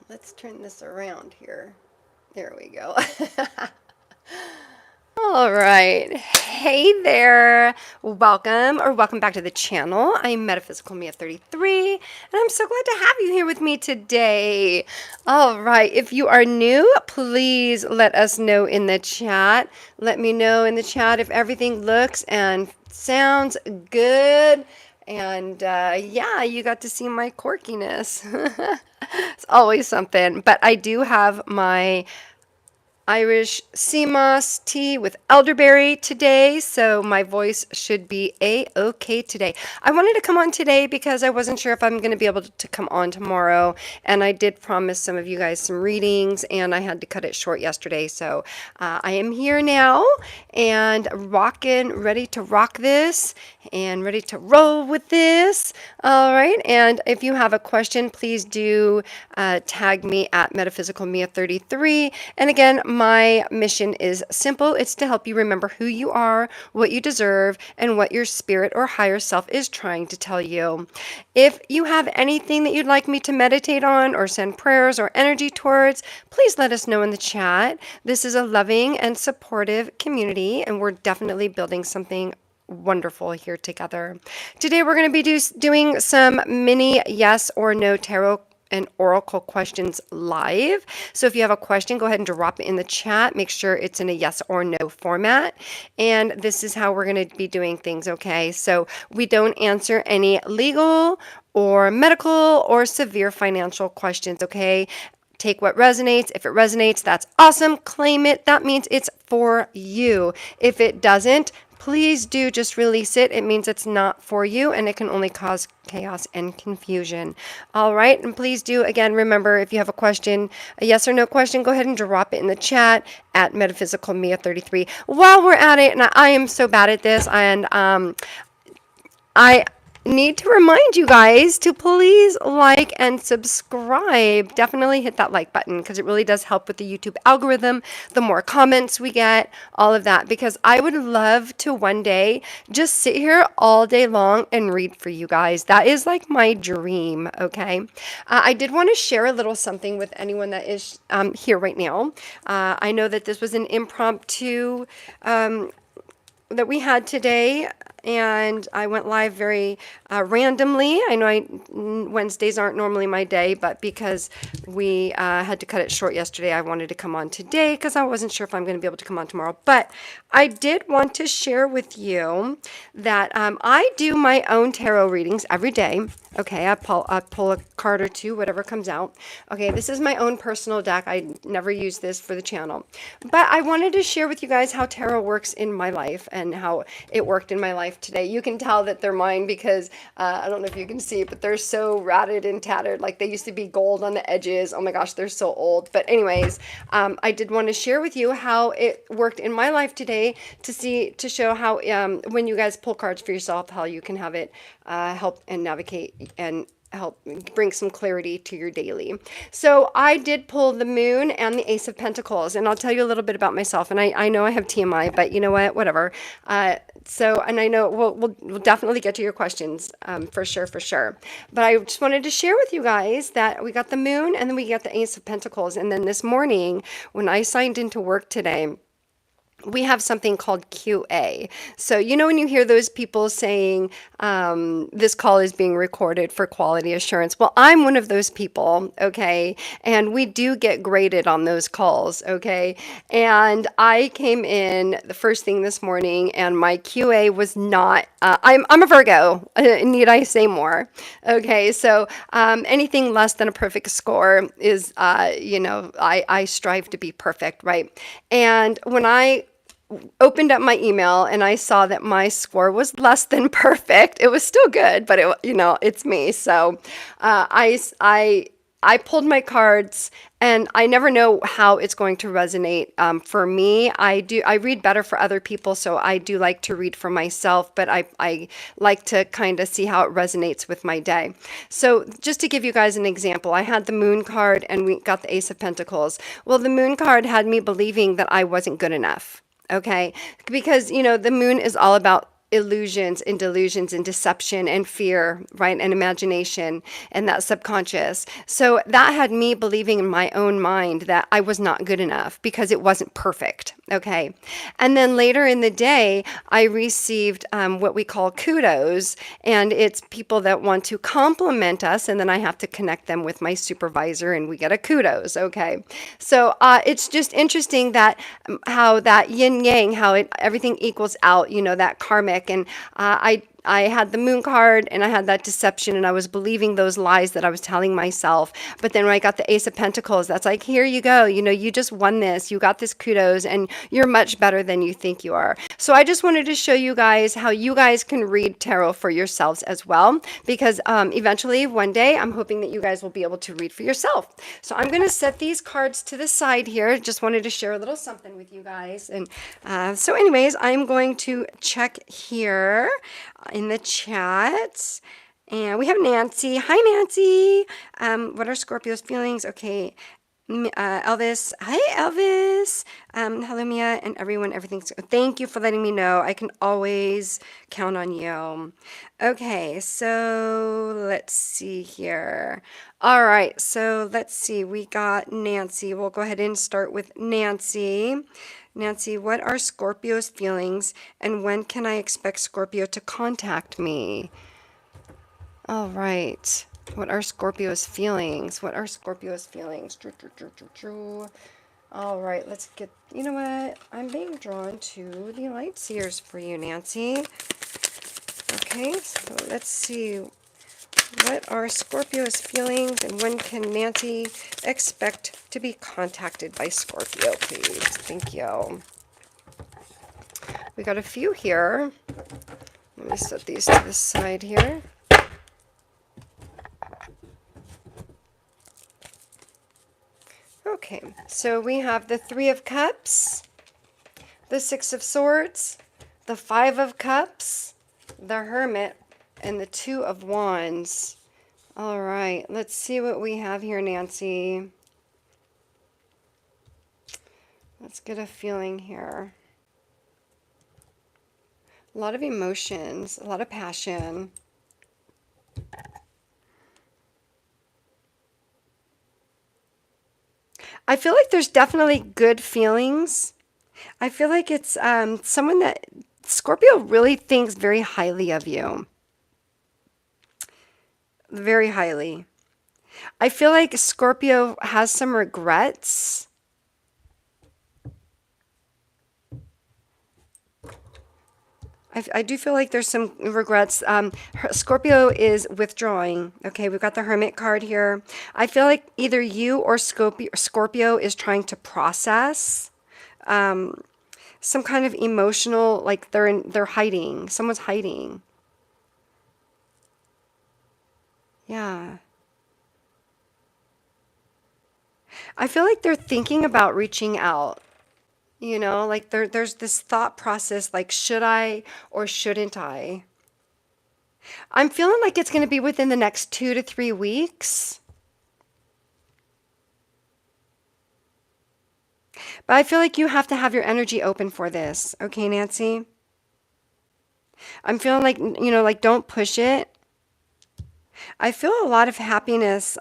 Let's turn this around here. There we go. All right. Hey there. Welcome back to the channel. I'm Metaphysical Mia 33, and I'm so glad to have you here with me today. All right. If you are new, please let us know in the chat. Let me know in the chat if everything looks and sounds good. And yeah, you got to see my quirkiness. It's always something. But I do have my Irish sea moss tea with elderberry today, so my voice should be a-okay today. I wanted to come on today because I wasn't sure if I'm going to be able to come on tomorrow, and I did promise some of you guys some readings, and I had to cut it short yesterday, so I am here now and rocking, ready to rock this and ready to roll with this. All right, and if you have a question, please do tag me at Metaphysical Mia 33. And again, my mission is simple. It's to help you remember who you are, what you deserve, and what your spirit or higher self is trying to tell you. If you have anything that you'd like me to meditate on or send prayers or energy towards, please let us know in the chat. This is a loving and supportive community, and we're definitely building something wonderful here together. Today we're going to be doing some mini yes or no tarot and oracle questions live. So if you have a question, go ahead and drop it in the chat. Make sure it's in a yes or no format. And this is how we're going to be doing things, okay? So we don't answer any legal or medical or severe financial questions, okay? Take what resonates. If it resonates, that's awesome. Claim it. That means it's for you. If it doesn't, please do just release it. It means it's not for you, and it can only cause chaos and confusion. All right, and please do, again, remember, if you have a question, a yes or no question, go ahead and drop it in the chat at Metaphysical Mia 33. While we're at it, and I am so bad at this, and I need to remind you guys to please like and subscribe. Definitely hit that like button because it really does help with the YouTube algorithm. The more comments we get, all of that, because I would love to one day just sit here all day long and read for you guys. That is like my dream, okay? I did want to share a little something with anyone that is here right now. I know that this was an impromptu that we had today, and I went live very randomly. I know Wednesdays aren't normally my day, but because we had to cut it short yesterday, I wanted to come on today because I wasn't sure if I'm going to be able to come on tomorrow. But I did want to share with you that I do my own tarot readings every day. Okay, I pull a card or two, whatever comes out. Okay, this is my own personal deck. I never use this for the channel. But I wanted to share with you guys how tarot works in my life and how it worked in my life today. You can tell that they're mine because I don't know if you can see, but they're so ratted and tattered. Like they used to be gold on the edges. Oh my gosh, they're so old. But anyways, I did want to share with you how it worked in my life today to show how when you guys pull cards for yourself, how you can have it help and navigate and help bring some clarity to your daily. So I did pull the Moon and the Ace of Pentacles, and I'll tell you a little bit about myself. And I know I have TMI, but you know what, whatever. And I know we'll definitely get to your questions for sure. But I just wanted to share with you guys that we got the Moon and then we got the Ace of Pentacles. And then this morning when I signed into work today, we have something called QA. So, you know, when you hear those people saying this call is being recorded for quality assurance, well, I'm one of those people, okay? And we do get graded on those calls, okay? And I came in the first thing this morning and my QA was not, I'm a Virgo, need I say more? Okay, so anything less than a perfect score is, I strive to be perfect, right? And when I opened up my email and I saw that my score was less than perfect. It was still good, but it's me. So I pulled my cards, and I never know how it's going to resonate. For me, I read better for other people, so I do like to read for myself, but I like to kind of see how it resonates with my day. So just to give you guys an example, I had the Moon card and we got the Ace of Pentacles. Well, the Moon card had me believing that I wasn't good enough. Okay, because the Moon is all about illusions and delusions and deception and fear, right? And imagination and that subconscious. So that had me believing in my own mind that I was not good enough because it wasn't perfect. Okay. And then later in the day, I received what we call kudos, and it's people that want to compliment us. And then I have to connect them with my supervisor and we get a kudos. Okay. So it's just interesting that how that yin yang, how everything equals out, that karmic. And I had the moon card and I had that deception and I was believing those lies that I was telling myself. But then when I got the Ace of Pentacles, that's like, here you go. You just won this. You got this kudos and you're much better than you think you are. So I just wanted to show you guys how you guys can read tarot for yourselves as well. Because eventually one day I'm hoping that you guys will be able to read for yourself. So I'm going to set these cards to the side here. Just wanted to share a little something with you guys. And so anyways, I'm going to check here in the chat. And we have Nancy. Hi, Nancy. What are Scorpio's feelings? Okay. Elvis. Hi, Elvis. Hello, Mia, and everyone. Everything's. Thank you for letting me know. I can always count on you. Okay, so let's see here. All right, so let's see. We got Nancy. We'll go ahead and start with Nancy. Nancy, what are Scorpio's feelings, and when can I expect Scorpio to contact me? All right. What are Scorpio's feelings? What are Scorpio's feelings? All right, let's get, you know what? I'm being drawn to the light seers for you, Nancy. Okay, so let's see. What are Scorpio's feelings, and when can Nancy expect to be contacted by Scorpio, please? Thank you. We got a few here. Let me set these to the side here. Okay, so we have the Three of Cups, the Six of Swords, the Five of Cups, the Hermit, and the Two of Wands. All right, let's see what we have here, Nancy. Let's get a feeling here. A lot of emotions, a lot of passion. I feel like there's definitely good feelings. I feel like it's someone that Scorpio really thinks very highly of you. Very highly. I feel like Scorpio has some regrets. I do feel like there's some regrets. Scorpio is withdrawing. Okay, we've got the Hermit card here. I feel like either you or Scorpio is trying to process some kind of emotional, like they're hiding. Someone's hiding. Yeah. I feel like they're thinking about reaching out. Like there's this thought process, like, should I or shouldn't I? I'm feeling like it's going to be within the next 2 to 3 weeks. But I feel like you have to have your energy open for this. Okay, Nancy? I'm feeling like, like don't push it. I feel a lot of happiness.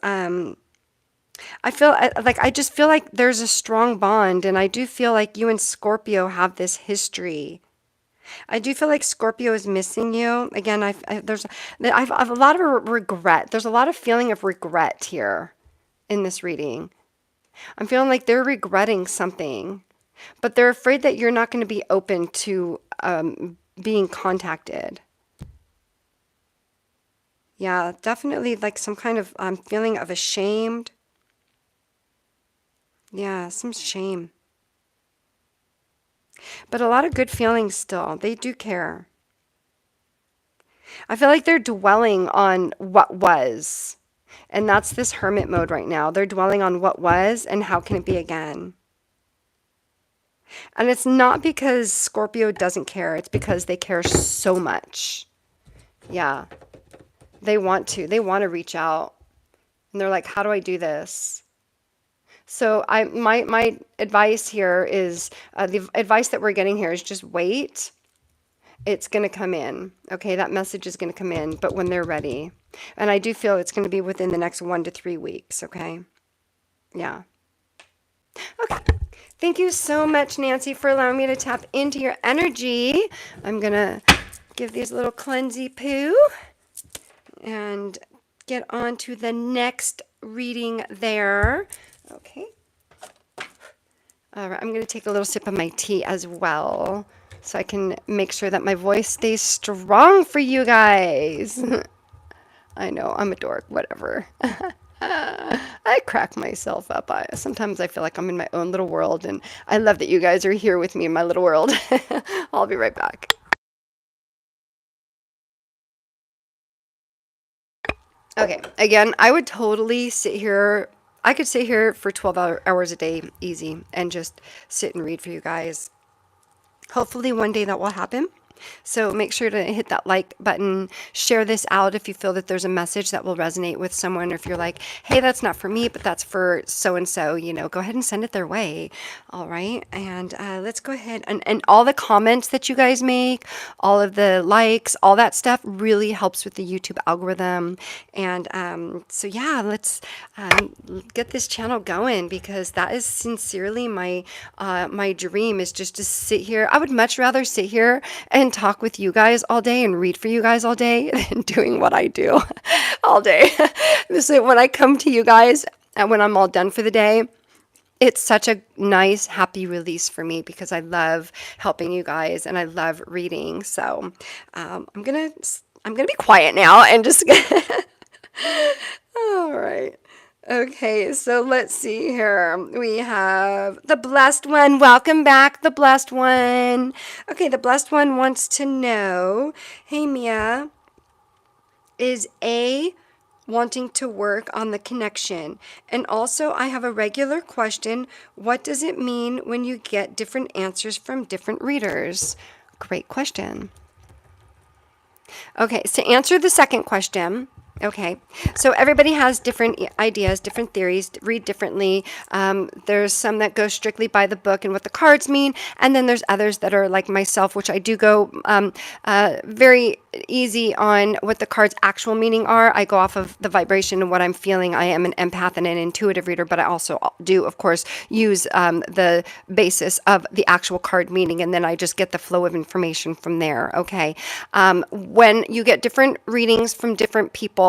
I just feel like there's a strong bond, and I do feel like you and Scorpio have this history. I do feel like Scorpio is missing you. Again, I've a lot of regret. There's a lot of feeling of regret here in this reading. I'm feeling like they're regretting something, but they're afraid that you're not going to be open to being contacted. Yeah, definitely like some kind of feeling of ashamed. Yeah, some shame. But a lot of good feelings still. They do care. I feel like they're dwelling on what was. And that's this hermit mode right now. They're dwelling on what was and how can it be again. And it's not because Scorpio doesn't care. It's because they care so much. Yeah. They want to. They want to reach out. And they're like, how do I do this? So my advice here is, the advice that we're getting here is just wait it's going to come in. Okay, that message is going to come in, but when they're ready. And I do feel it's going to be within the next 1 to 3 weeks. Okay. Yeah. Okay. Thank you so much, Nancy, for allowing me to tap into your energy. I'm going to give these a little cleansy poo and get on to the next reading there. Okay. All right. I'm going to take a little sip of my tea as well so I can make sure that my voice stays strong for you guys. I know, I'm a dork, whatever. I crack myself up. Sometimes I feel like I'm in my own little world, and I love that you guys are here with me in my little world. I'll be right back. Okay, again, I would totally sit here. I could sit here for 12 hours a day, easy, and just sit and read for you guys. Hopefully one day that will happen. So make sure to hit that like button, share this out if you feel that there's a message that will resonate with someone, or if you're like, hey, that's not for me, but that's for so-and-so, you know, go ahead and send it their way. All right. And let's go ahead and all the comments that you guys make, all of the likes, all that stuff really helps with the YouTube algorithm. And so yeah, let's get this channel going, because that is sincerely my my dream, is just to sit here. I would much rather sit here and talk with you guys all day and read for you guys all day than doing what I do all day. So when I come to you guys and when I'm all done for the day, it's such a nice, happy release for me, because I love helping you guys and I love reading. So I'm gonna be quiet now and just all right. Okay, so let's see here. We have the Blessed One. Welcome back, the Blessed One. Okay, the Blessed One wants to know, hey, Mia, is A wanting to work on the connection? And also, I have a regular question. What does it mean when you get different answers from different readers? Great question. Okay, so to answer the second question, okay, so everybody has different ideas, different theories, read differently. There's some that go strictly by the book and what the cards mean, and then there's others that are like myself, which I do go very easy on what the cards' actual meaning are. I go off of the vibration and what I'm feeling. I am an empath and an intuitive reader, but I also do, of course, use the basis of the actual card meaning, and then I just get the flow of information from there, okay? When you get different readings from different people,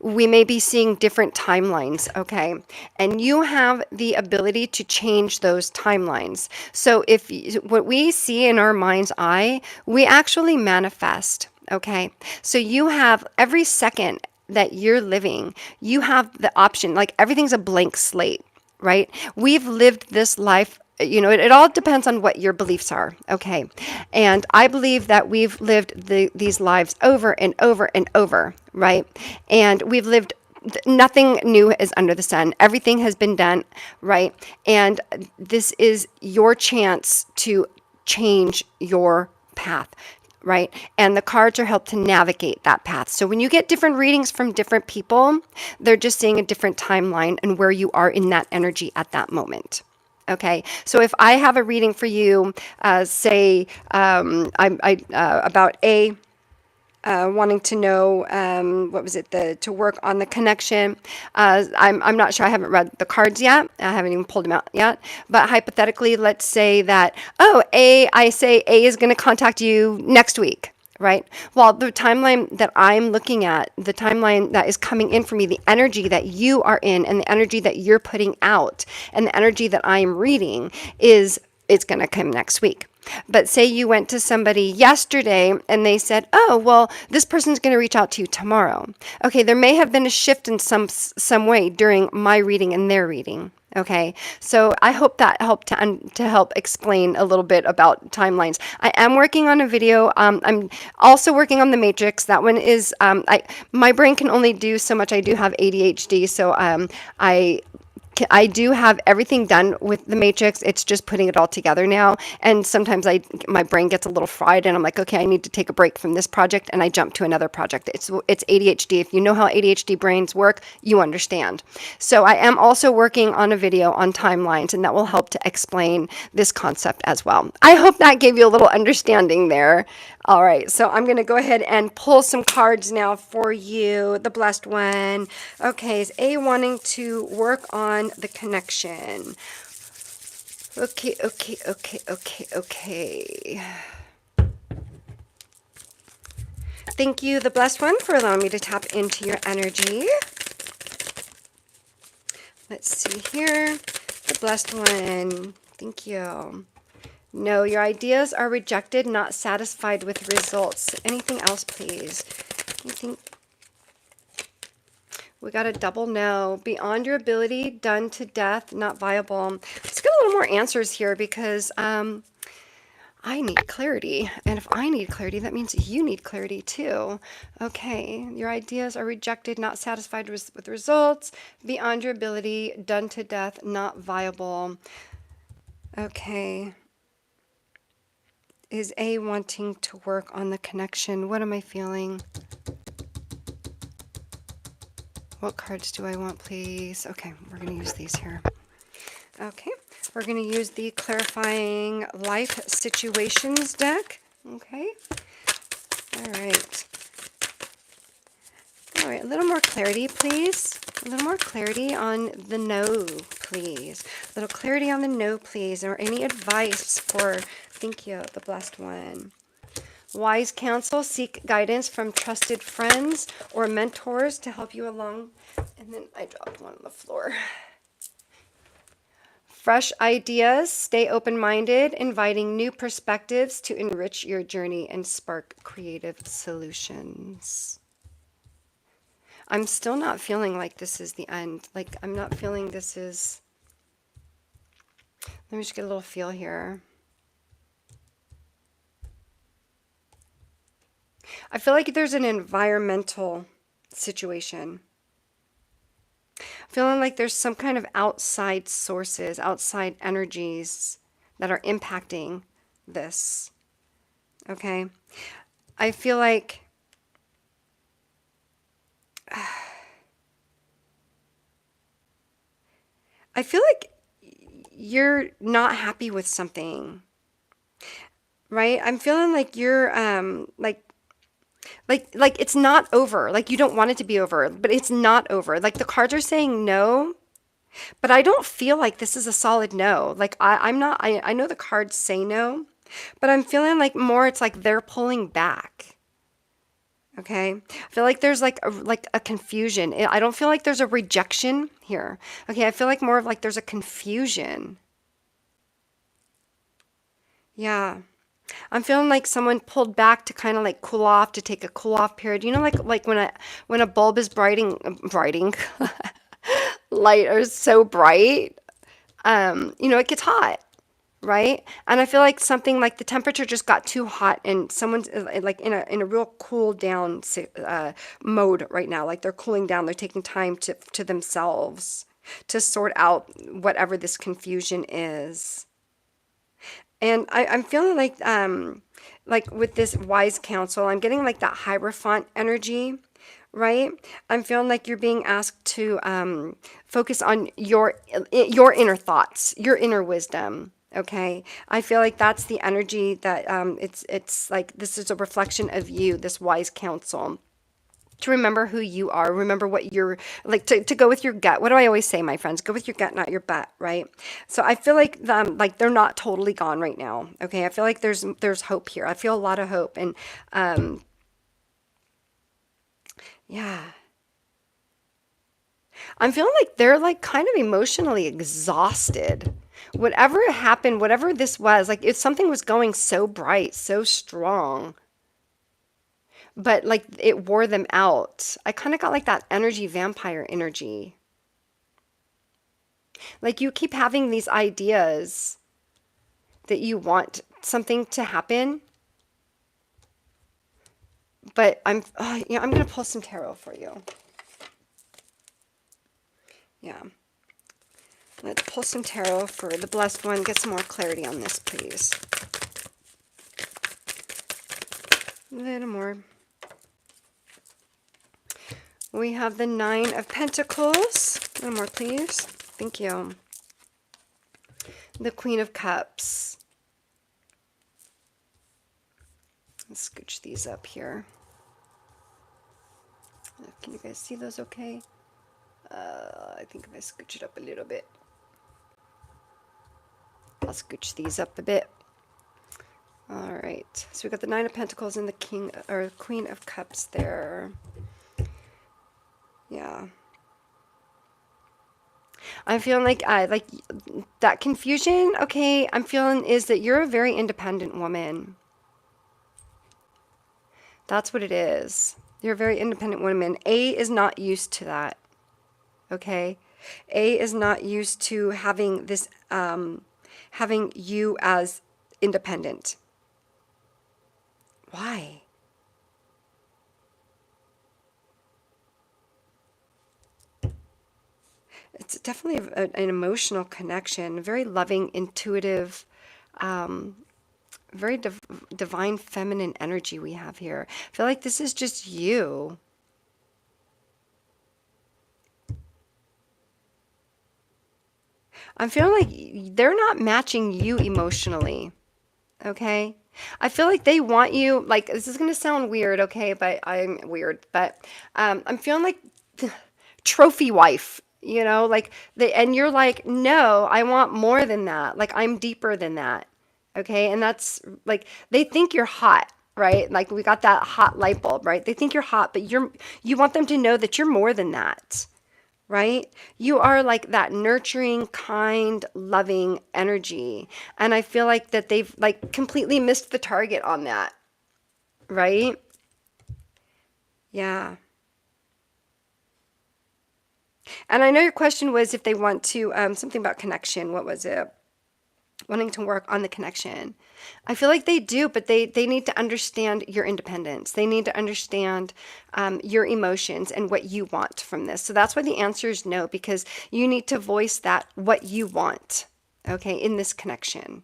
we may be seeing different timelines, okay? And you have the ability to change those timelines. So if what we see in our mind's eye, we actually manifest, okay? So you have every second that you're living, you have the option, like everything's a blank slate, right? We've lived this life. You know, it all depends on what your beliefs are, okay? And I believe that we've lived these lives over and over and over, right? And we've lived, nothing new is under the sun. Everything has been done, right? And this is your chance to change your path, right? And the cards are help to navigate that path. So when you get different readings from different people, they're just seeing a different timeline and where you are in that energy at that moment. Okay, so if I have a reading for you, say about A, wanting to know what was it, to work on the connection. I'm not sure. I haven't read the cards yet. I haven't even pulled them out yet. But hypothetically, let's say that I say A is going to contact you next week. Right? Well, the timeline that I'm looking at, the timeline that is coming in for me, the energy that you are in and the energy that you're putting out and the energy that I'm reading is, it's going to come next week. But say you went to somebody yesterday and they said, oh, well, this person's going to reach out to you tomorrow. Okay, there may have been a shift in some way during my reading and their reading. Okay, so I hope that helped to help explain a little bit about timelines. I am working on a video. I'm also working on the matrix. That one is, my brain can only do so much. I do have ADHD, so I I do have everything done with the matrix. It's just putting it all together now. And sometimes my brain gets a little fried and I'm like, okay, I need to take a break from this project, and I jump to another project. It's ADHD. If you know how ADHD brains work, you understand. So I am also working on a video on timelines, and that will help to explain this concept as well. I hope that gave you a little understanding there. All right, so I'm going to go ahead and pull some cards now for you. The blessed one. Okay, is A wanting to work on the connection? Okay. Thank you, the blessed one, for allowing me to tap into your energy. Let's see here. The blessed one. Thank you. No, your ideas are rejected, not satisfied with results. Anything else, please? Anything? We got a double no. Beyond your ability, done to death, not viable. Let's get a little more answers here, because I need clarity. And if I need clarity, that means you need clarity too. Okay, your ideas are rejected, not satisfied with results. Beyond your ability, done to death, not viable. Okay. Is A wanting to work on the connection? What am I feeling? What cards do I want, please? Okay, we're going to use these here. Okay, we're going to use the Clarifying Life Situations deck. Okay. All right. All right, a little more clarity, please. A little more clarity on the no, please. A little clarity on the no, please. Or any advice for, thank you, the blessed one. Wise counsel, seek guidance from trusted friends or mentors to help you along. And then I dropped one on the floor. Fresh ideas, stay open-minded, inviting new perspectives to enrich your journey and spark creative solutions. I'm still not feeling like this is the end. Like, I'm not feeling this is... Let me just get a little feel here. I feel like there's an environmental situation. Feeling like there's some kind of outside sources, outside energies that are impacting this. Okay? I feel like you're not happy with something. Right? I'm feeling like you're like it's not over. Like you don't want it to be over, but it's not over. Like the cards are saying no, but I don't feel like this is a solid no. Like I know the cards say no, but I'm feeling like more it's like they're pulling back. Okay? I feel like there's like a confusion. I don't feel like there's a rejection here. Okay, I feel like more of like there's a confusion. Yeah. I'm feeling like someone pulled back to kind of like cool off, to take a cool off period. You know, like when a bulb is brighting light or so bright, you know, it gets hot, right? And I feel like something like the temperature just got too hot, and someone's like in a real cool down mode right now. Like they're cooling down. They're taking time to themselves to sort out whatever this confusion is. And I'm feeling like with this wise counsel, I'm getting like that Hierophant energy, right? I'm feeling like you're being asked to focus on your inner thoughts, your inner wisdom. Okay, I feel like that's the energy that it's like this is a reflection of you, this wise counsel. To remember who you are, remember what you're like, to go with your gut. What do I always say, my friends? Go with your gut, not your butt, right? So I feel like they're not totally gone right now. Okay, I feel like there's hope here. I feel a lot of hope, and yeah, I'm feeling like they're like kind of emotionally exhausted. Whatever happened, whatever this was, like if something was going so bright, so strong, but like it wore them out. I kind of got like that energy, vampire energy. Like you keep having these ideas that you want something to happen, but I'm going to pull some tarot for you. Yeah. Let's pull some tarot for the blessed one. Get some more clarity on this, please. A little more. We have the Nine of Pentacles. A little more, please. Thank you. The Queen of Cups. Let's scooch these up here. Can you guys see those okay? I think if I scooch it up a little bit. I'll scooch these up a bit. All right. So we got the Nine of Pentacles and the King or Queen of Cups there. Yeah. I'm feeling like that confusion, okay, I'm feeling is that you're a very independent woman. That's what it is. You're a very independent woman. A is not used to that. Okay? A is not used to having this having you as independent. Why? It's definitely an emotional connection, very loving, intuitive, very divine feminine energy we have here. I feel like this is just you. I'm feeling like they're not matching you emotionally. Okay? I feel like they want you, like, this is going to sound weird, okay? But I'm weird. But I'm feeling like trophy wife, you know? Like, and you're like, no, I want more than that. Like, I'm deeper than that. Okay? And that's, like, they think you're hot, right? Like, we got that hot light bulb, right? They think you're hot, but you want them to know that you're more than that. Right? You are like that nurturing, kind, loving energy. And I feel like that they've like completely missed the target on that. Right? Yeah. And I know your question was if they want to, something about connection. What was it? Wanting to work on the connection. I feel like they do, but they need to understand your independence. They need to understand your emotions and what you want from this. So that's why the answer is no, because you need to voice that, what you want, okay, in this connection.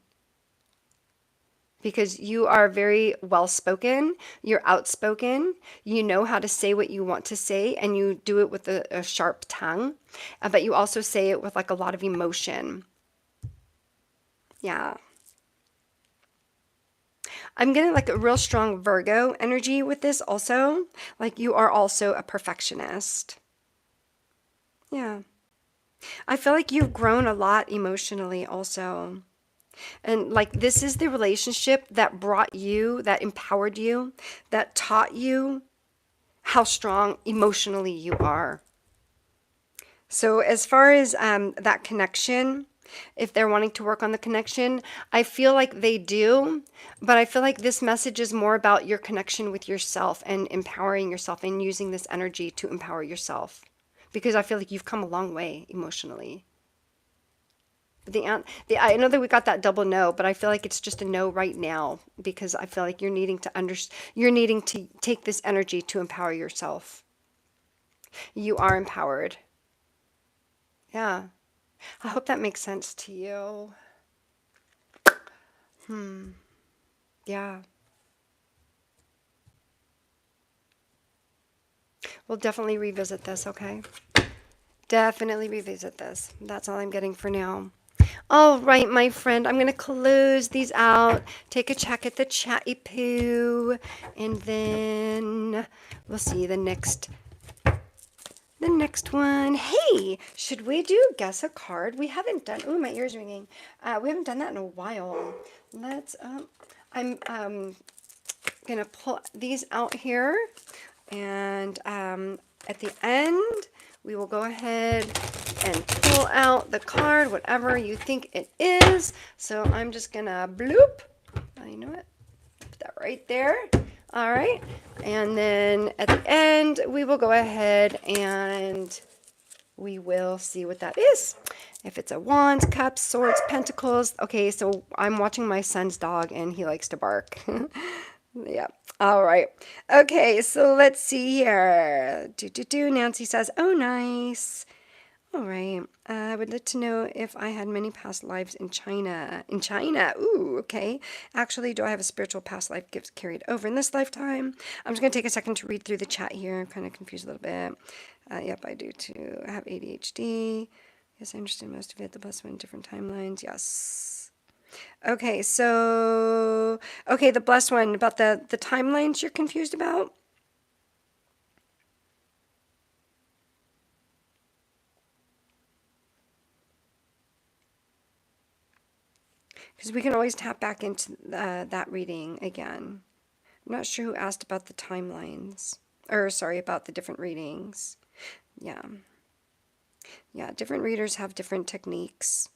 Because you are very well-spoken, you're outspoken, you know how to say what you want to say, and you do it with a sharp tongue, but you also say it with like a lot of emotion. Yeah. I'm getting like a real strong Virgo energy with this also. Like you are also a perfectionist. Yeah. I feel like you've grown a lot emotionally also. And like this is the relationship that brought you, that empowered you, that taught you how strong emotionally you are. So as far as that connection, if they're wanting to work on the connection, I feel like they do, but I feel like this message is more about your connection with yourself and empowering yourself and using this energy to empower yourself. Because I feel like you've come a long way emotionally. I know that we got that double no, but I feel like it's just a no right now because I feel like you're needing to take this energy to empower yourself. You are empowered. Yeah. I hope that makes sense to you. Yeah. We'll definitely revisit this, okay? Definitely revisit this. That's all I'm getting for now. All right, my friend, I'm going to close these out. Take a check at the chatty poo. And then we'll see the next one. Hey, should we do guess a card? We haven't done, oh, my ear's ringing. We haven't done that in a while. Let's, I'm going to pull these out here. And at the end, we will go ahead and pull out the card, whatever you think it is. So I'm just going to bloop. Oh, you know what? Put that right there. All right. And then at the end, we will go ahead and we will see what that is. If it's a wand, cups, swords, pentacles. Okay, so I'm watching my son's dog and he likes to bark. Yeah. All right. Okay, so let's see here. Nancy says, oh, nice. All right. I would like to know if I had many past lives in China. In China. Ooh, okay. Actually, do I have a spiritual past life gifts carried over in this lifetime? I'm just going to take a second to read through the chat here. I'm kind of confused a little bit. Yep, I do too. I have ADHD. Yes, I understand most of it. The blessed one in different timelines. Yes. Okay, so okay, the blessed one about the timelines you're confused about. Because we can always tap back into that reading again. I'm not sure who asked about the timelines. Or, sorry, about the different readings. Yeah. Yeah, different readers have different techniques.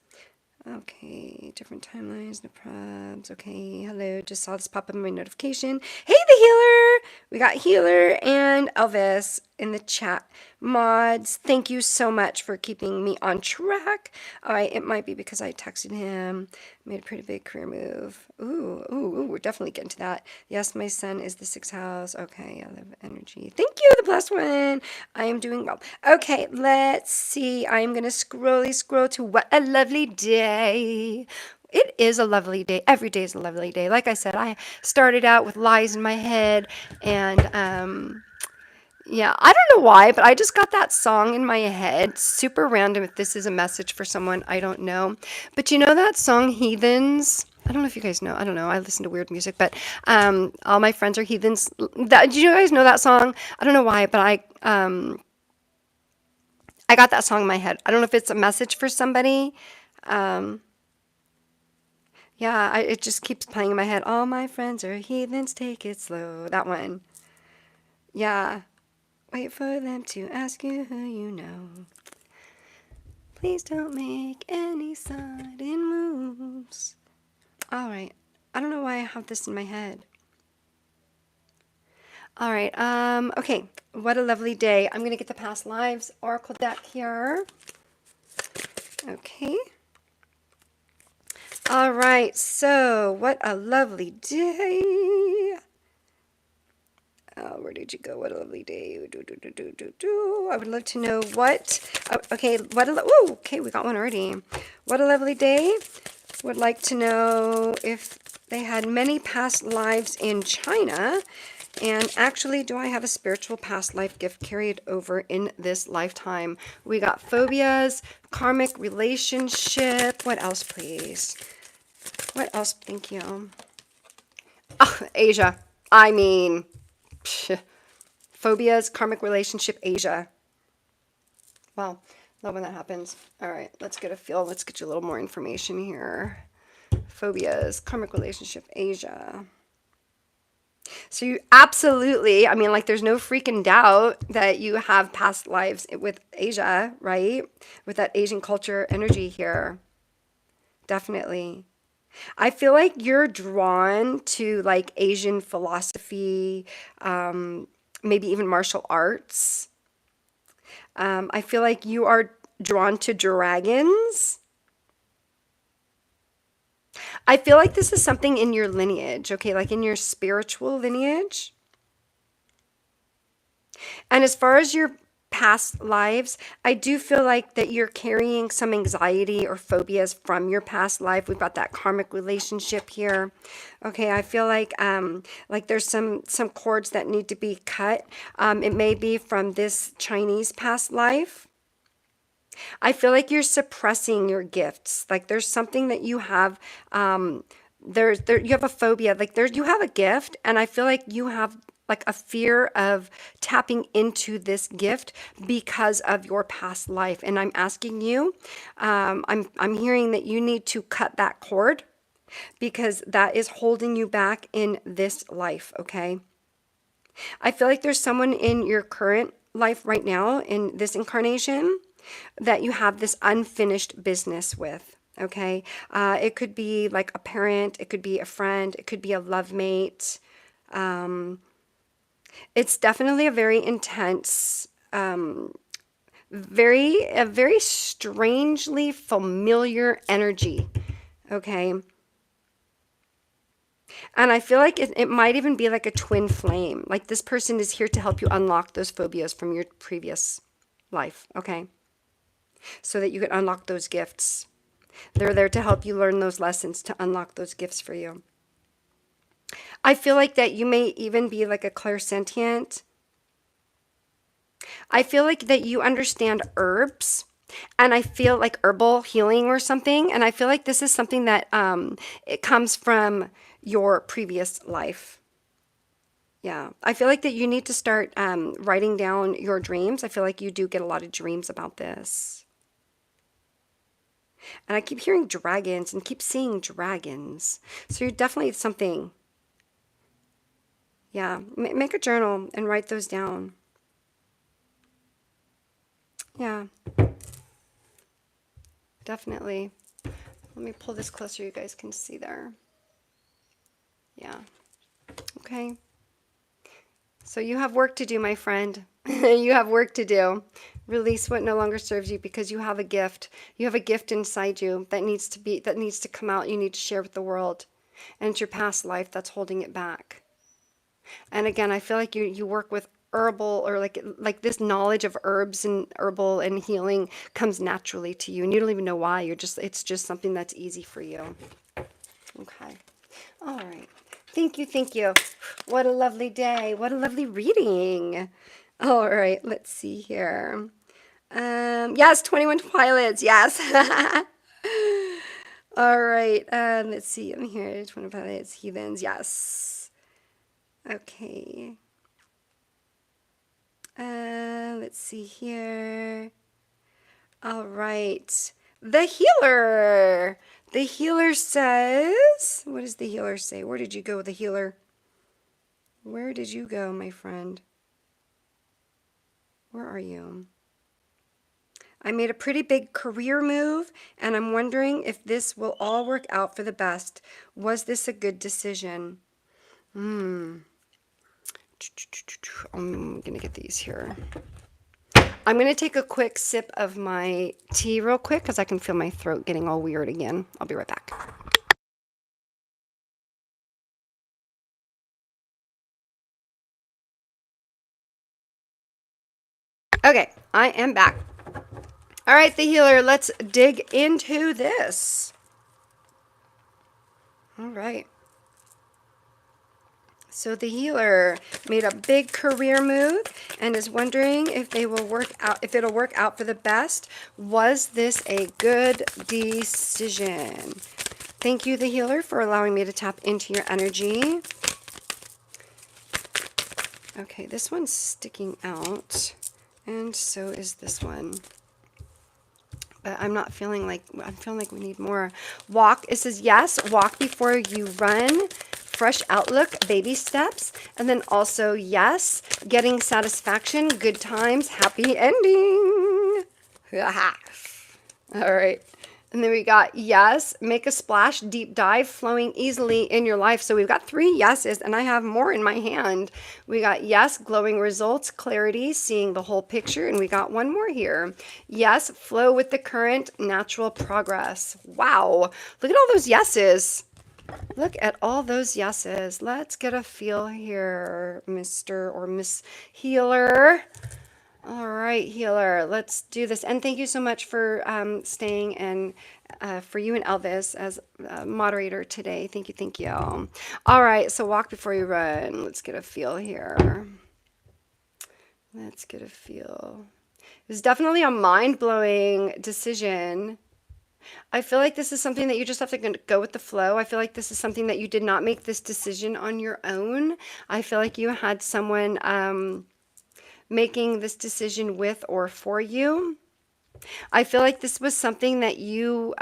Okay, different timelines, no probs. Okay, hello, just saw this pop up in my notification. Hey, the healer! We got Healer and Elvis in the chat. Mods, thank you so much for keeping me on track. All right, it might be because I texted him. Made a pretty big career move. Ooh, we're definitely getting to that. Yes, my son is the sixth house. Okay, I love energy. Thank you, the blessed one. I am doing well. Okay, let's see. I'm going to scroll to what a lovely day. It is a lovely day. Every day is a lovely day. Like I said, I started out with lies in my head and, yeah, I don't know why, but I just got that song in my head. Super random if this is a message for someone I don't know. But you know that song, Heathens? I don't know if you guys know. I don't know. I listen to weird music, but all my friends are heathens. Do you guys know that song? I don't know why, but I got that song in my head. I don't know if it's a message for somebody. Um, yeah, it just keeps playing in my head. All my friends are heathens, take it slow. That one. Yeah. Wait for them to ask you who you know. Please don't make any sudden moves. All right. I don't know why I have this in my head. All right. Okay. What a lovely day. I'm going to get the past lives oracle deck here. Okay. All right. So, what a lovely day. Where did you go? What a lovely day. I would love to know what. Okay. Okay. We got one already. What a lovely day. Would like to know if they had many past lives in China. And actually, do I have a spiritual past life gift carried over in this lifetime? We got phobias, karmic relationship. What else, please? What else? Thank you. Oh, Asia. I mean, phobias, karmic relationship, Asia. Wow, love when that happens. All right, let's get a feel. Let's get you a little more information here. Phobias, karmic relationship, Asia. So you absolutely, I mean, like there's no freaking doubt that you have past lives with Asia, right? With that Asian culture energy here. Definitely. I feel like you're drawn to like Asian philosophy, maybe even martial arts. I feel like you are drawn to dragons. I feel like this is something in your lineage, okay, like in your spiritual lineage. And as far as your past lives, I do feel like that you're carrying some anxiety or phobias from your past life. We've got that karmic relationship here. Okay, I feel like there's some cords that need to be cut. It may be from this Chinese past life. I feel like you're suppressing your gifts. Like there's something that you have, you have a phobia. Like you have a gift, and I feel like you have like a fear of tapping into this gift because of your past life. And I'm asking you, I'm hearing that you need to cut that cord because that is holding you back in this life. Okay. I feel like there's someone in your current life right now in this incarnation that you have this unfinished business with. Okay. It could be like a parent, it could be a friend, it could be a love mate. It's definitely a very intense, a very strangely familiar energy. Okay. And I feel like it might even be like a twin flame. Like this person is here to help you unlock those phobias from your previous life. Okay. so that you can unlock those gifts. They're there to help you learn those lessons, to unlock those gifts for you. I feel like that you may even be like a clairsentient. I feel like that you understand herbs, and I feel like herbal healing or something. And I feel like this is something that it comes from your previous life. Yeah, I feel like that you need to start writing down your dreams. I feel like you do get a lot of dreams about this. And I keep hearing dragons and keep seeing dragons. So you're definitely something. Yeah, make a journal and write those down. Yeah, definitely. Let me pull this closer, you guys can see there. Yeah, okay. So you have work to do, my friend. You have work to do. Release what no longer serves you, because you have a gift. You have a gift inside you that needs to come out. You need to share with the world. And it's your past life that's holding it back. And again, I feel like you work with herbal, or like this knowledge of herbs and herbal and healing comes naturally to you, and you don't even know why. It's just something that's easy for you. Okay. All right. Thank you. Thank you. What a lovely day. What a lovely reading. All right. Let's see here. Yes, 21 pilots. Yes. All right. Let's see. I'm here. 21 pilots. Heathens. Yes. Okay. Let's see here. All right. The healer. The healer says, what does the healer say? Where did you go, the healer? Where did you go, my friend? Where are you? I made a pretty big career move, and I'm wondering if this will all work out for the best. Was this a good decision? I'm going to get these here. I'm going to take a quick sip of my tea real quick, because I can feel my throat getting all weird again. I'll be right back. Okay, I am back. All right, the healer, let's dig into this. All right. So the healer made a big career move and is wondering if it'll work out for the best. Was this a good decision? Thank you, the healer, for allowing me to tap into your energy. Okay, this one's sticking out, and so is this one. But I'm feeling like we need more. Walk, it says yes, walk before you run. Fresh outlook, baby steps. And then also, yes, getting satisfaction, good times, happy ending. All right. And then we got yes, make a splash, deep dive, flowing easily in your life. So we've got 3 yeses, and I have more in my hand. We got yes, glowing results, clarity, seeing the whole picture. And we got one more here. Yes, flow with the current, natural progress. Wow. Look at all those yeses. Look at all those yeses. Let's get a feel here, Mr. or Miss Healer. All right, healer, let's do this. And thank you so much for staying, and for you and Elvis as moderator today. Thank you, thank you. All right, so walk before you run. Let's get a feel here. Let's get a feel. It was definitely a mind-blowing decision. I feel like this is something that you just have to go with the flow. I feel like this is something that you did not make this decision on your own. I feel like you had someone making this decision with or for you. I feel like this was something that you,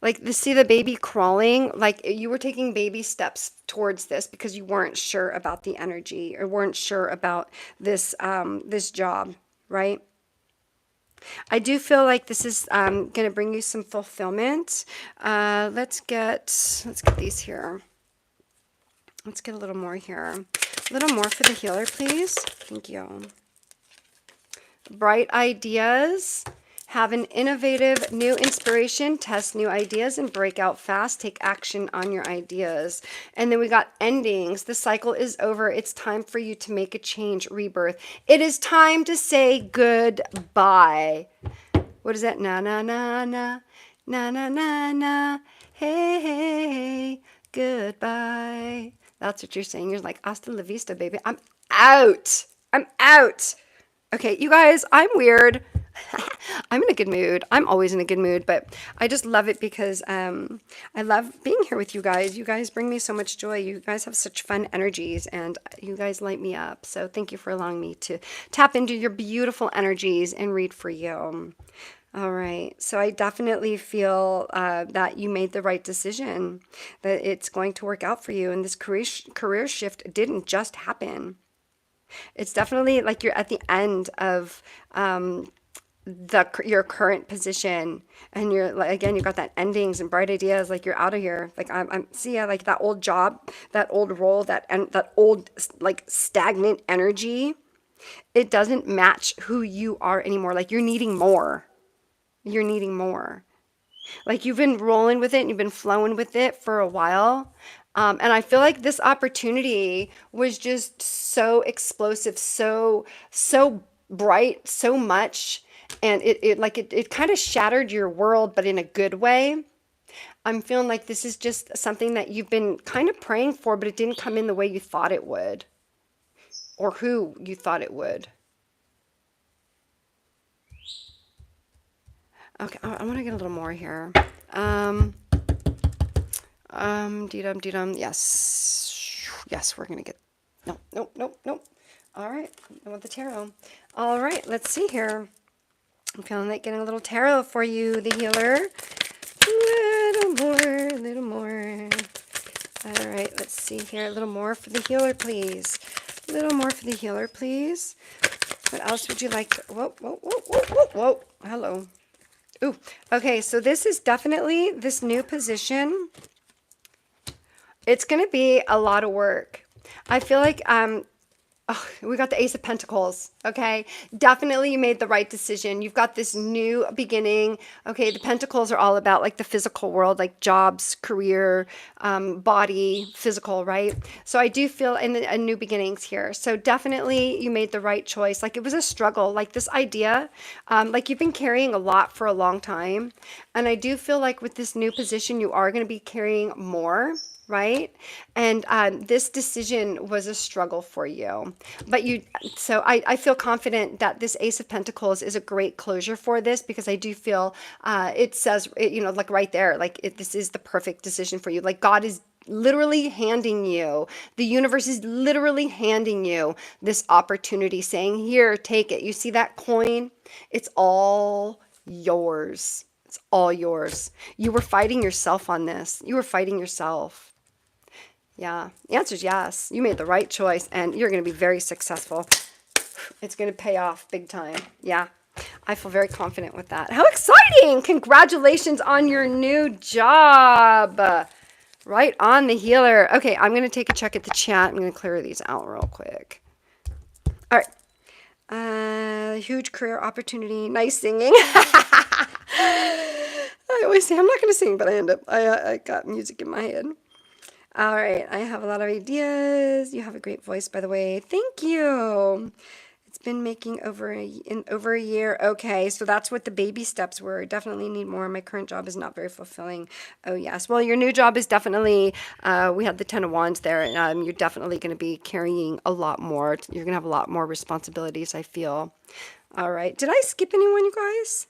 like to see the baby crawling, like you were taking baby steps towards this because you weren't sure about the energy, or weren't sure about this, this job, right? I do feel like this is going to bring you some fulfillment. Let's get these here. Let's get a little more here. A little more for the healer, please. Thank you. Bright ideas. Have an innovative new inspiration. Test new ideas and break out fast. Take action on your ideas. And then we got endings. The cycle is over. It's time for you to make a change, rebirth. It is time to say goodbye. What is that? Na na na na na na na na. Hey hey, goodbye. That's what you're saying. You're like hasta la vista, baby. I'm out. I'm out. Okay, you guys, I'm weird. I'm in a good mood. I'm always in a good mood, but I just love it because I love being here with you guys. You guys bring me so much joy. You guys have such fun energies, and you guys light me up. So thank you for allowing me to tap into your beautiful energies and read for you. All right. So I definitely feel that you made the right decision, that it's going to work out for you. And this career shift didn't just happen. It's definitely like you're at the end of your current position, and you're like, again, you got that endings and bright ideas, like you're out of here. Like I'm see ya, like that old job, that old role, that old like stagnant energy, it doesn't match who you are anymore. Like you're needing more. You're needing more. Like you've been rolling with it and you've been flowing with it for a while. And I feel like this opportunity was just so explosive, so bright, so much. And it kind of shattered your world, but in a good way. I'm feeling like this is just something that you've been kind of praying for, but it didn't come in the way you thought it would, or who you thought it would. Okay, I want to get a little more here. Dee-dum. Yes. Yes, we're gonna get. No, nope, nope, nope. All right, I want the tarot. All right, let's see here. I'm feeling like getting a little tarot for you, the healer. A little more. All right, let's see here. A little more for the healer, please. A little more for the healer, please. What else would you like to... Whoa, whoa, whoa, whoa, whoa, whoa. Hello. Ooh, okay, so this is definitely this new position. It's going to be a lot of work. I feel like we got the Ace of Pentacles, okay? Definitely you made the right decision. You've got this new beginning. Okay, the Pentacles are all about like the physical world, like jobs, career, body, physical, right? So I do feel in a new beginnings here. So definitely you made the right choice. Like it was a struggle, like this idea, like you've been carrying a lot for a long time. And I do feel like with this new position, you are going to be carrying more, right? And this decision was a struggle for you, but so I feel confident that this Ace of Pentacles is a great closure for this, because I do feel it says, like right there, like this is the perfect decision for you. Like God is literally handing you, the universe is literally handing you this opportunity, saying, here, take it. You see that coin? It's all yours. It's all yours. You were fighting yourself on this. You were fighting yourself. Yeah, the answer is yes. You made the right choice, and you're going to be very successful. It's going to pay off big time. Yeah, I feel very confident with that. How exciting! Congratulations on your new job. Right on, the healer. Okay, I'm going to take a check at the chat. I'm going to clear these out real quick. All right. Huge career opportunity. Nice singing. I always say I'm not going to sing, but I got music in my head. All right, I have a lot of ideas. You have a great voice, by the way. Thank you. It's been making over a year. Okay, so that's what the baby steps were. Definitely need more. My current job is not very fulfilling. Oh, yes. Well, your new job is definitely, we had the 10 of Wands there. You're definitely going to be carrying a lot more. You're going to have a lot more responsibilities, I feel. All right. Did I skip anyone, you guys?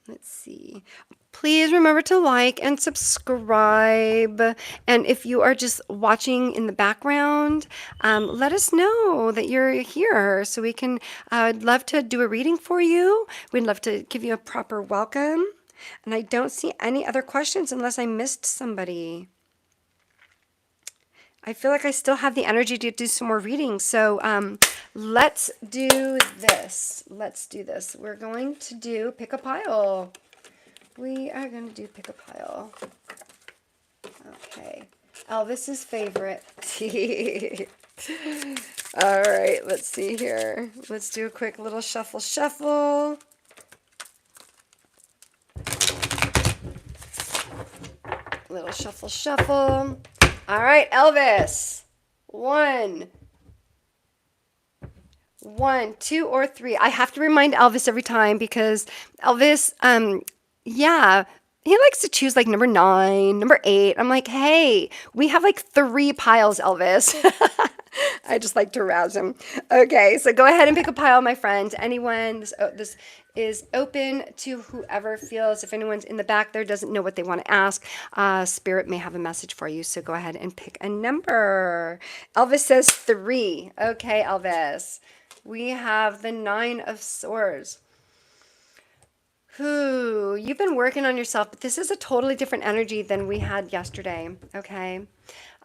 Let's see. Please remember to like and subscribe. And if you are just watching in the background, let us know that you're here so we can, I'd love to do a reading for you. We'd love to give you a proper welcome. And I don't see any other questions unless I missed somebody. I feel like I still have the energy to do some more readings. So let's do this. Let's do this. We're going to do pick a pile. We are going to do pick a pile. Okay. Elvis's favorite. All right. Let's see here. Let's do a quick little shuffle. Little shuffle. All right, Elvis. One. 1, 2, or 3. I have to remind Elvis every time because Elvis, yeah, he likes to choose like number 9, number 8. I'm like, hey, we have like 3 piles, Elvis. I just like to razz him. Okay, so go ahead and pick a pile, my friend. Anyone, this is open to whoever feels. If anyone's in the back there doesn't know what they want to ask, Spirit may have a message for you. So go ahead and pick a number. Elvis says 3. Okay, Elvis. We have the 9 of Swords. You've been working on yourself, but this is a totally different energy than we had yesterday, okay?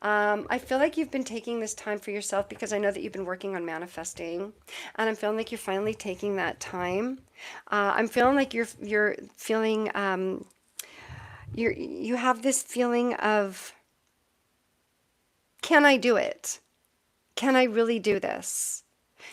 I feel like you've been taking this time for yourself because I know that you've been working on manifesting, and I'm feeling like you're finally taking that time. I'm feeling like you're feeling you have this feeling of, can I do it? Can I really do this?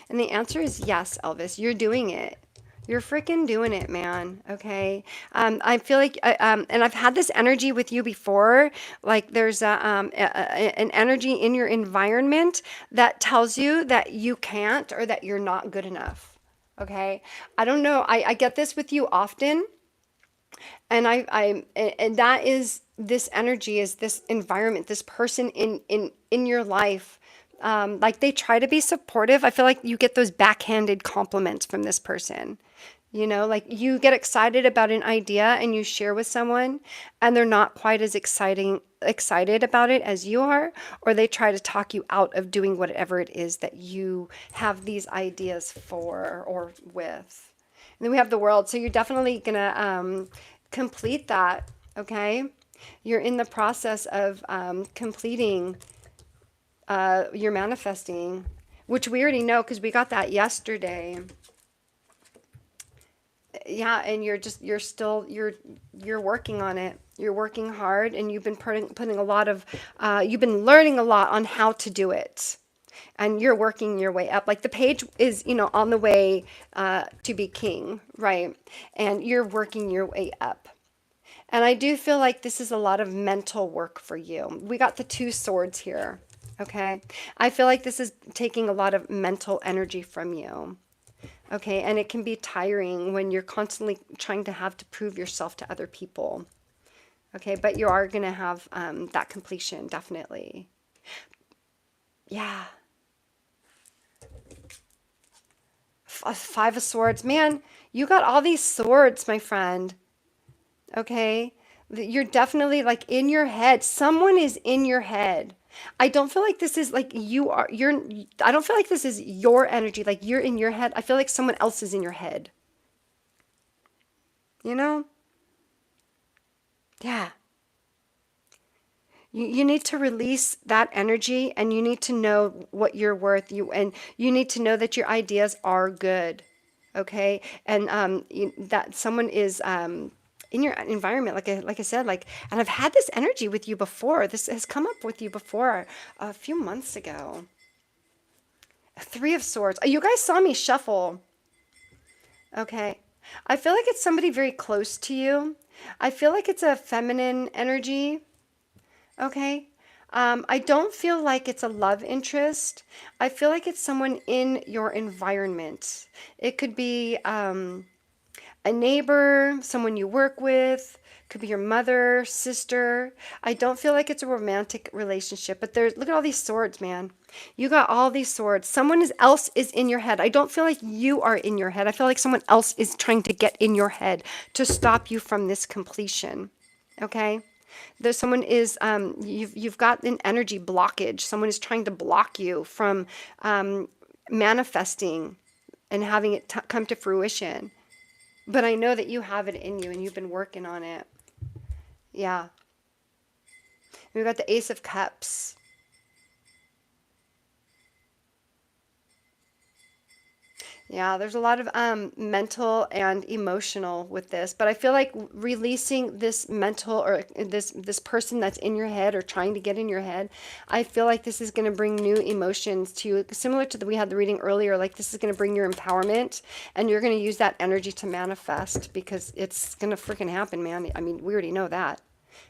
And the answer is yes, Elvis. You're doing it. You're freaking doing it, man. Okay. I feel like, and I've had this energy with you before. Like there's an energy in your environment that tells you that you can't or that you're not good enough. Okay. I don't know. I get this with you often. And and that is this energy, is this environment, this person in your life. Like they try to be supportive. I feel like you get those backhanded compliments from this person. You know, like you get excited about an idea and you share with someone and they're not quite as excited about it as you are, or they try to talk you out of doing whatever it is that you have these ideas for or with. And then we have the World. So you're definitely going to complete that, okay? You're in the process of completing your manifesting, which we already know because we got that yesterday. Yeah, and you're working on it. You're working hard, and you've been putting a lot of, you've been learning a lot on how to do it. And you're working your way up. Like the page is, on the way to be king, right? And you're working your way up. And I do feel like this is a lot of mental work for you. We got the 2 swords here, okay? I feel like this is taking a lot of mental energy from you, okay? And it can be tiring when you're constantly trying to prove yourself to other people, okay? But you are going to have that completion, definitely. Yeah. 5 of Swords. Man, you got all these swords, my friend. Okay? You're definitely like in your head. Someone is in your head. I don't feel like this is like I don't feel like this is your energy. Like you're in your head. I feel like someone else is in your head. You know? Yeah. You need to release that energy, and you need to know what you're worth. And you need to know that your ideas are good. Okay? And that someone is in your environment, like I said, and I've had this energy with you before. This has come up with you before a few months ago. 3 of Swords. You guys saw me shuffle. Okay. I feel like it's somebody very close to you. I feel like it's a feminine energy. Okay. I don't feel like it's a love interest. I feel like it's someone in your environment. It could be a neighbor, someone you work with, could be your mother, sister. I don't feel like it's a romantic relationship, but look at all these swords, man. You got all these swords. Someone else is in your head. I don't feel like you are in your head. I feel like someone else is trying to get in your head to stop you from this completion. Okay? There's someone is you've got an energy blockage. Someone is trying to block you from manifesting and having it come to fruition. But I know that you have it in you and you've been working on it. Yeah. We've got the Ace of Cups. Yeah, there's a lot of mental and emotional with this, but I feel like releasing this mental or this person that's in your head or trying to get in your head, I feel like this is going to bring new emotions to you, similar to we had the reading earlier. Like this is going to bring your empowerment, and you're going to use that energy to manifest because it's going to freaking happen, man. I mean, we already know that.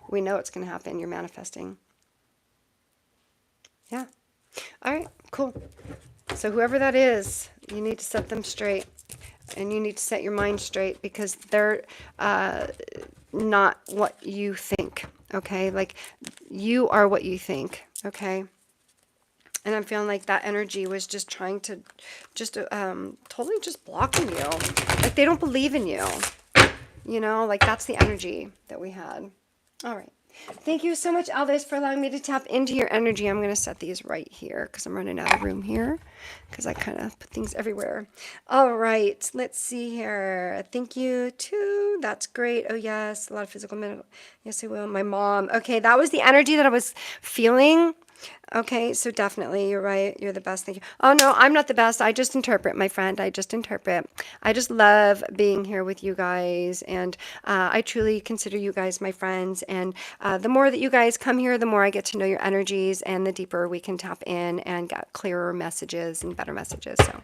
We know it's going to happen. You're manifesting. Yeah. All right. Cool. So whoever that is, you need to set them straight. And you need to set your mind straight, because they're not what you think, okay? Like, you are what you think, okay? And I'm feeling like that energy was just trying to, just totally just blocking you. Like, they don't believe in you. You know, like, that's the energy that we had. All right. Thank you so much, Elvis, for allowing me to tap into your energy. I'm going to set these right here because I'm running out of room here, because I kind of put things everywhere. All right. Let's see here. Thank you, too. That's great. Oh, yes. A lot of physical mental. Yes, I will. My mom. Okay. That was the energy that I was feeling. Okay, so definitely, you're right. You're the best. Thank you. Oh, no, I'm not the best. I just interpret, my friend. I just interpret. I just love being here with you guys. And I truly consider you guys my friends. And the more that you guys come here, the more I get to know your energies, and the deeper we can tap in and get clearer messages and better messages. So,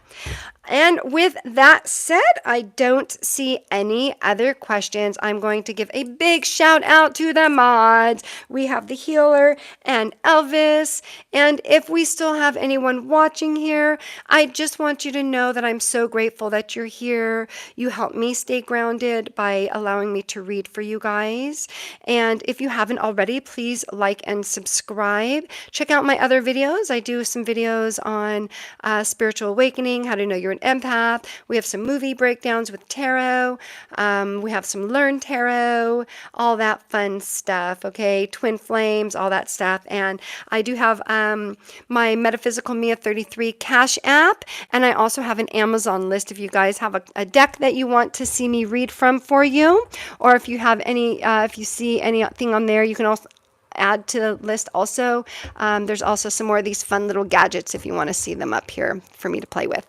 and with that said, I don't see any other questions. I'm going to give a big shout out to the mods. We have the healer and Elvis. And if we still have anyone watching here, I just want you to know that I'm so grateful that you're here. You help me stay grounded by allowing me to read for you guys. And if you haven't already, please like and subscribe. Check out my other videos. I do some videos on spiritual awakening, how to know you're an empath. We have some movie breakdowns with tarot. We have some learn tarot, all that fun stuff, okay? Twin flames, all that stuff. And I do have my Metaphysical Mia 33 Cash app, and I also have an Amazon list if you guys have a deck that you want to see me read from for you, or if you have any, if you see anything on there, you can also add to the list also. There's also some more of these fun little gadgets if you want to see them up here for me to play with.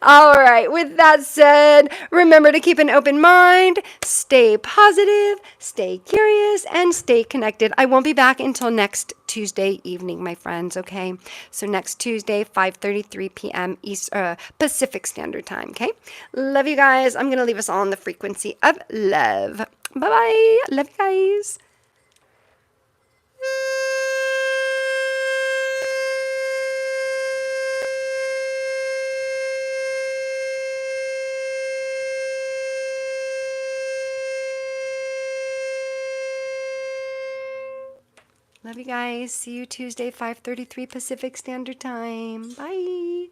All right, with that said, remember to keep an open mind, stay positive, stay curious, and stay connected. I won't be back until next Tuesday evening, my friends, okay? So next Tuesday, 5:33 p.m. Pacific Standard Time, okay? Love you guys. I'm going to leave us all on the frequency of love. Bye-bye. Love you guys. Love you guys. See you Tuesday, 5:33 Pacific Standard Time. Bye.